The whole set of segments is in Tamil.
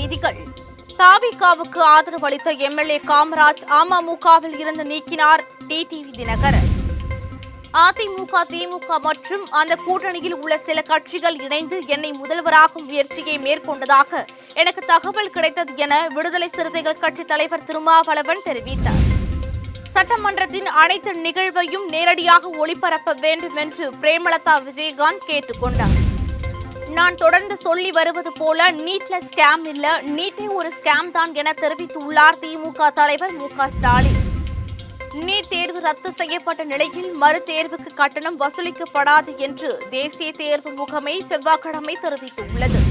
செய்திகள். தாவிகாவுக்கு ஆதரவு அளித்த எம்எல்ஏ காமராஜ் அமமுகவில் இருந்து நீக்கினார் டிடிவி தினகரன். அதிமுக, திமுக மற்றும் அந்த கூட்டணியில் உள்ள சில கட்சிகள் இணைந்து என்னை முதல்வராகும் முயற்சியை மேற்கொண்டதாக எனக்கு தகவல் கிடைத்தது என விடுதலை சிறுத்தைகள் கட்சி தலைவர் திருமாவளவன் தெரிவித்தார். சட்டமன்றத்தின் அனைத்து நிகழ்வையும் நேரடியாக ஒளிபரப்ப வேண்டும் என்று பிரேமலதா விஜயகாந்த் கேட்டுக் கொண்டார். நான் தொடர்ந்து சொல்லி வருவது போல நீட்ல ஸ்கேம் இல்ல, நீட்டே ஒரு ஸ்கேம் தான் என தெரிவித்துள்ளார் திமுக தலைவர் மு.க. ஸ்டாலின். நீட் தேர்வு ரத்து செய்யப்பட்ட நிலையில் மறு தேர்வுக்கு கட்டணம் வசூலிக்கப்படாது என்று தேசிய தேர்வு முகமை செவ்வாய்க்கிழமை தெரிவித்துள்ளது.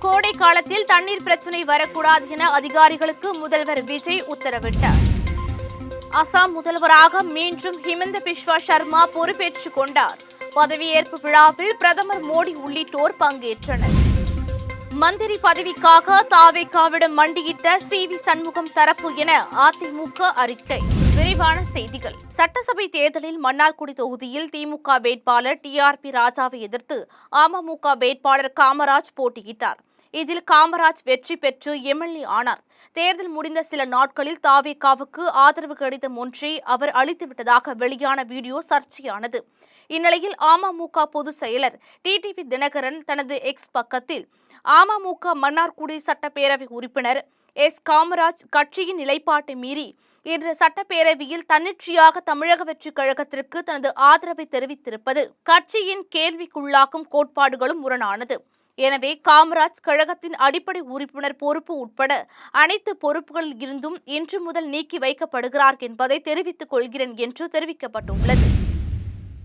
கோடை காலத்தில் தண்ணீர் பிரச்சினை வரக்கூடாது என அதிகாரிகளுக்கு முதல்வர் விஜய் உத்தரவிட்டார். அசாம் முதல்வராக மீண்டும் ஹிமந்த பிஸ்வா சர்மா பொறுப்பேற்றுக் கொண்டார். பதவியேற்பு விழாவில் பிரதமர் மோடி உள்ளிட்டோர் பங்கேற்றனர். மந்திரி பதவிக்காக தாவேகாவிடம் மண்டியிட்ட சி.வி. சண்முகம் தரப்பு என அதிமுக அறிக்கை. விரிவான செய்திகள். சட்டசபை தேர்தலில் மன்னார்குடி தொகுதியில் திமுக வேட்பாளர் டி.ஆர்.பி. ராஜாவை எதிர்த்து அமமுக வேட்பாளர் காமராஜ் போட்டியிட்டார். இதில் காமராஜ் வெற்றி பெற்று எம்எல்ஏ ஆனார். தேர்தல் முடிந்த சில நாட்களில் தாவேகாவுக்கு ஆதரவு கடிதம் ஒன்றை அவர் அளித்துவிட்டதாக வெளியான வீடியோ சர்ச்சையானது. இந்நிலையில் அமமுக பொதுச் செயலர் டிடிவி தினகரன் தனது எக்ஸ் பக்கத்தில் அமமுக மன்னார்குடி சட்டப்பேரவை உறுப்பினர் எஸ். காமராஜ் கட்சியின் நிலைப்பாட்டை மீறி இன்று சட்டப்பேரவையில் தன்னிச்சையாக தமிழக வெற்றிக் கழகத்திற்கு தனது ஆதரவை தெரிவித்திருப்பது கட்சியின் கேள்விக்குள்ளாக்கும் கோட்பாடுகளும் முரணானது. எனவே காமராஜ் கழகத்தின் அடிப்படை உறுப்பினர் பொறுப்பு உட்பட அனைத்து பொறுப்புகளில் இருந்தும் இன்று முதல் நீக்கி வைக்கப்படுகிறார் என்பதை தெரிவித்துக் கொள்கிறேன் என்று தெரிவிக்கப்பட்டுள்ளது.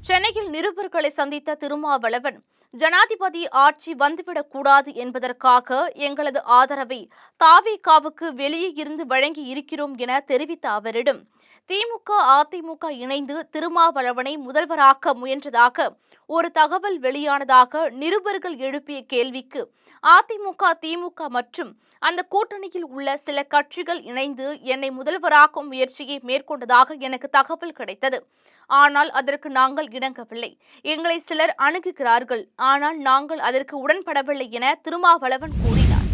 சென்னையில் நிருபர்களை சந்தித்த திருமாவளவன், ஜனாதிபதி ஆட்சி வந்துவிடக்கூடாது என்பதற்காக எங்களது ஆதரவை தாவேகாவுக்கு வெளியே இருந்து வழங்கி இருக்கிறோம் என தெரிவித்த அவரிடம், திமுக, அதிமுக இணைந்து திருமாவளவனை முதல்வராக்க முயன்றதாக ஒரு தகவல் வெளியானதாக நிருபர்கள் எழுப்பிய கேள்விக்கு, அதிமுக, திமுக மற்றும் அந்த கூட்டணியில் உள்ள சில கட்சிகள் இணைந்து என்னை முதல்வராக்கும் முயற்சியை மேற்கொண்டதாக எனக்கு தகவல் கிடைத்தது. ஆனால் அதற்கு நாங்கள் இணங்கவில்லை. எங்களை சிலர் அணுகுகிறார்கள். ஆனால் நாங்கள் அதற்கு உடன்படவில்லை என திருமாவளவன் கூறினார்.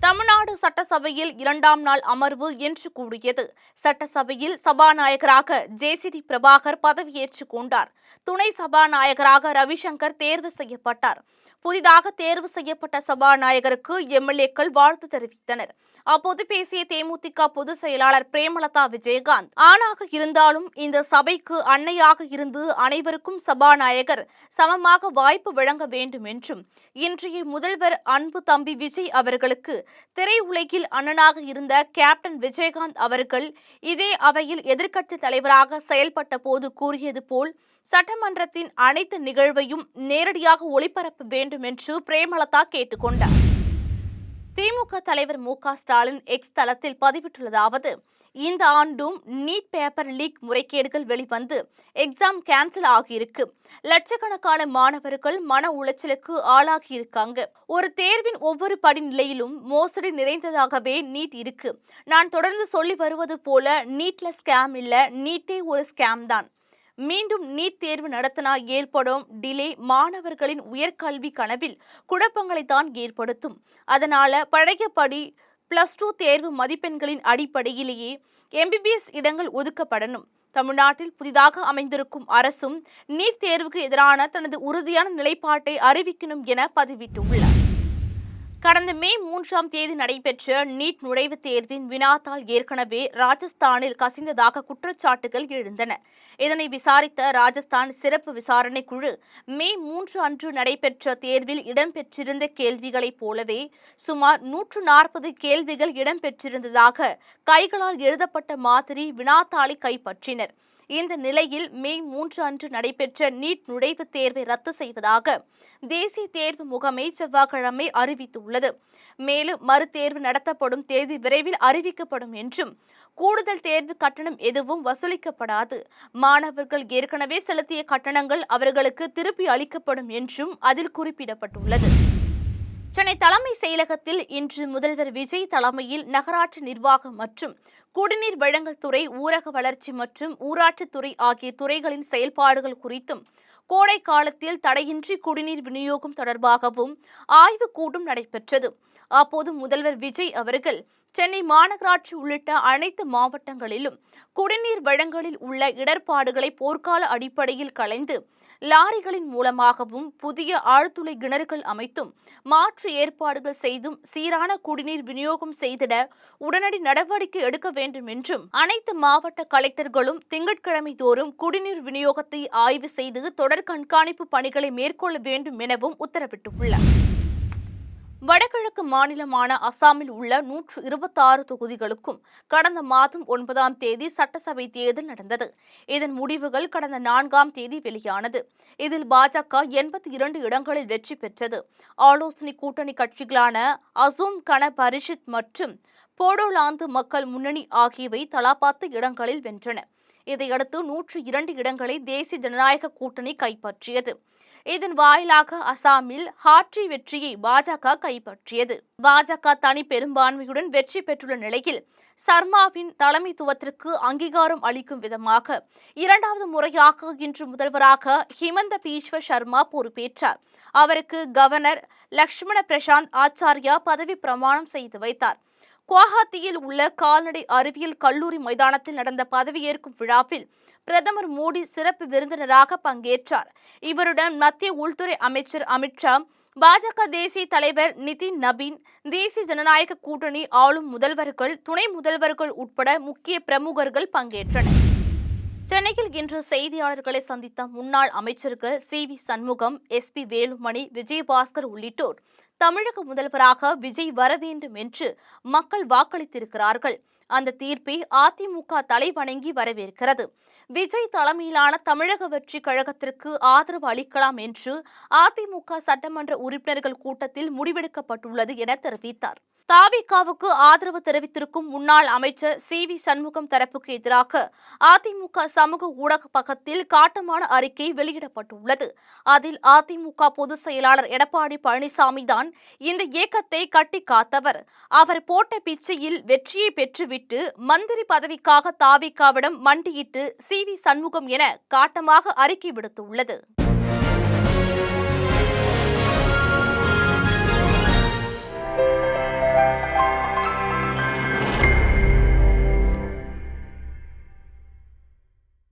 தமிழ்நாடு சட்டசபையில் 2ஆம் நாள் அமர்வு இன்று கூடியது. சட்டசபையில் சபாநாயகராக ஜே.சி.டி. பிரபாகர் பதவியேற்றுக் கொண்டார். துணை சபாநாயகராக ரவிசங்கர் தேர்வு செய்யப்பட்டார். புதிதாக தேர்வு செய்யப்பட்ட சபாநாயகருக்கு எம்எல்ஏக்கள் வாழ்த்து தெரிவித்தனர். அப்போது பேசிய தேமுதிக பொதுச் செயலாளர் பிரேமலதா விஜயகாந்த், ஆணாக இருந்தாலும் இந்த சபைக்கு அன்னையாக இருந்து அனைவருக்கும் சபாநாயகர் சமமாக வாய்ப்பு வழங்க வேண்டும் என்றும், இன்றைய முதல்வர் அன்பு தம்பி விஜய் அவர்களுக்கு திரையுலகில் அண்ணனாக இருந்த கேப்டன் விஜயகாந்த் அவர்கள் இதே அவையில் எதிர்க்கட்சி தலைவராக செயல்பட்ட போது கூறியது போல் சட்டமன்றத்தின் அனைத்து நிகழ்வையும் நேரடியாக ஒளிபரப்ப வேண்டும் என்று பிரேமலதா கேட்டுக் கொண்டார். திமுக தலைவர் மு.க. ஸ்டாலின் எக்ஸ் தளத்தில் பதிவிட்டுள்ளதாவது, இந்த ஆண்டும் நீட் பேப்பர் லீக் முறைகேடுகள் வெளிவந்து எக்ஸாம் கேன்சல் ஆகியிருக்கு. லட்சக்கணக்கான மாணவர்கள் மன உளைச்சலுக்கு ஆளாகியிருக்காங்க. ஒரு தேர்வின் ஒவ்வொரு படிநிலையிலும் மோசடி நிறைந்ததாகவே நீட் இருக்கு. நான் தொடர்ந்து சொல்லி வருவது போல நீட்ல ஸ்கேம் இல்ல, நீட்டே ஒரு ஸ்கேம் தான். மீண்டும் நீட் தேர்வு நடத்தினா ஏற்படும் டிலே மாணவர்களின் உயர்கல்வி கனவில் குழப்பங்களை தான் ஏற்படுத்தும். அதனால பழையபடி +2 தேர்வு மதிப்பெண்களின் அடிப்படையிலேயே எம்பிபிஎஸ் இடங்கள் ஒதுக்கப்படணும். தமிழ்நாட்டில் புதிதாக அமைந்திருக்கும் அரசும் நீட் தேர்வுக்கு எதிரான தனது உறுதியான நிலைப்பாட்டை அறிவிக்கணும் என பதிவிட்டுள்ளார். கடந்த மே 3ஆம் தேதி நடைபெற்ற நீட் நுழைவுத் தேர்வின் வினாத்தாள் ஏற்கனவே ராஜஸ்தானில் கசிந்ததாக குற்றச்சாட்டுகள் எழுந்தன. இதனை விசாரித்த ராஜஸ்தான் சிறப்பு விசாரணை குழு மே 3 அன்று நடைபெற்ற தேர்வில் இடம்பெற்றிருந்த கேள்விகளைப் போலவே சுமார் 140 கேள்விகள் இடம்பெற்றிருந்ததாக கைகளால் எழுதப்பட்ட மாதிரி வினாத்தாளை கைப்பற்றினர். இந்த நிலையில் மே 3 அன்று நடைபெற்ற நீட் நுழைவுத் தேர்வை ரத்து செய்வதாக தேசிய தேர்வு முகமை செவ்வாய்க்கிழமை அறிவித்துள்ளது. மேலும் மறுதேர்வு நடத்தப்படும் தேதி விரைவில் அறிவிக்கப்படும் என்றும், கூடுதல் தேர்வு கட்டணம் எதுவும் வசூலிக்கப்படாது, மாணவர்கள் ஏற்கனவே செலுத்திய கட்டணங்கள் அவர்களுக்கு திருப்பி அளிக்கப்படும் என்றும் அதில் குறிப்பிடப்பட்டுள்ளது. சென்னை தலைமை செயலகத்தில் இன்று முதல்வர் விஜய் தலைமையில் நகராட்சி நிர்வாகம் மற்றும் குடிநீர் வழங்கல் துறை, ஊரக வளர்ச்சி மற்றும் ஊராட்சித்துறை ஆகிய துறைகளின் செயல்பாடுகள் குறித்தும், கோடை காலத்தில் தடையின்றி குடிநீர் விநியோகம் தொடர்பாகவும் ஆய்வுக் கூட்டம் நடைபெற்றது. அப்போது முதல்வர் விஜய் அவர்கள் சென்னை மாநகராட்சி உள்ளிட்ட அனைத்து மாவட்டங்களிலும் குடிநீர் வழங்கலில் உள்ள இடர்பாடுகளை போர்க்கால அடிப்படையில் களைந்து லாரிகளின் மூலமாகவும் புதிய ஆழ்துளை கிணறுகள் அமைத்தும் மாற்று ஏற்பாடுகள் செய்தும் சீரான குடிநீர் விநியோகம் செய்திட உடனடி நடவடிக்கை எடுக்க வேண்டும் என்றும் அனைத்து மாவட்ட கலெக்டர்களும் திங்கட்கிழமை தோறும் குடிநீர் விநியோகத்தை ஆய்வு செய்து தொடர் கண்காணிப்பு பணிகளை மேற்கொள்ள வேண்டும் எனவும் உத்தரவிட்டுள்ளார். வடகிழக்கு மாநிலமான அசாமில் உள்ள 126 தொகுதிகளுக்கும் கடந்த மாதம் 9ஆம் தேதி சட்டசபை தேர்தல் நடந்தது. இதன் முடிவுகள் கடந்த 4ஆம் தேதி வெளியானது. இதில் பாஜக 82 இடங்களில் வெற்றி பெற்றது. ஆலோசனை கூட்டணி கட்சிகளான அசோம் கன பரிஷத் மற்றும் போடோலாந்து மக்கள் முன்னணி ஆகியவை தலா 10 இடங்களில் வென்றன. இதையடுத்து 102 இடங்களை தேசிய ஜனநாயக கூட்டணி கைப்பற்றியது. இதன் வாயிலாக அசாமில் ஹாட்ரி வெற்றியை பாஜக கைப்பற்றியது. பாஜக தனி பெரும்பான்மையுடன் வெற்றி பெற்றுள்ள நிலையில் சர்மாவின் தலைமைத்துவத்திற்கு அங்கீகாரம் அளிக்கும் விதமாக 2வது முறையாக இன்று முதல்வராக ஹிமந்த பீஸ்வ சர்மா பொறுப்பேற்றார். அவருக்கு கவர்னர் லக்ஷ்மண பிரசாந்த் ஆச்சாரியா பதவி பிரமாணம் செய்து வைத்தார். குவஹாத்தியில் உள்ள கால்நடை அறிவியல் கல்லூரி மைதானத்தில் நடந்த பதவியேற்கும் விழாவில் பிரதமர் மோடி சிறப்பு விருந்தினராக பங்கேற்றார். இவருடன் மத்திய உள்துறை அமைச்சர் அமித்ஷா, பாஜக தேசிய தலைவர் நிதின் நபீன், தேசிய ஜனநாயக கூட்டணி ஆளும் முதல்வர்கள், துணை முதல்வர்கள் உட்பட முக்கிய பிரமுகர்கள் பங்கேற்றனர். சென்னையில் இன்று செய்தியாளர்களை சந்தித்த முன்னாள் அமைச்சர்கள் சி.வி. சண்முகம், எஸ்.பி. வேலுமணி, விஜயபாஸ்கர் உள்ளிட்டோர் தமிழக முதல்வராக விஜய் வர வேண்டும் என்று மக்கள் வாக்களித்திருக்கிறார்கள். அந்த தீர்ப்பை அதிமுக தலைவணங்கி வரவேற்கிறது. விஜய் தலைமையிலான தமிழக வெற்றி கழகத்திற்கு ஆதரவு அளிக்கலாம் என்று அதிமுக சட்டமன்ற உறுப்பினர்கள் கூட்டத்தில் முடிவெடுக்கப்பட்டுள்ளது என தெரிவித்தார். தாவிகாவுக்கு ஆதரவு தெரிவித்திருக்கும் முன்னாள் அமைச்சர் சி.வி. சண்முகம் தரப்புக்கு எதிராக அதிமுக சமூக ஊடக பக்கத்தில் காட்டமான அறிக்கை வெளியிடப்பட்டுள்ளது. அதில் அதிமுக பொதுச் செயலாளர் எடப்பாடி பழனிசாமி தான் இந்த இயக்கத்தை கட்டி காத்தவர். அவர் போட்ட பிச்சையில் வெற்றியை பெற்றுவிட்டு மந்திரி பதவிக்காக தாவிகாவிடம் மண்டியிட்டு சி.வி. சண்முகம் என காட்டமாக அறிக்கை விடுத்துள்ளது.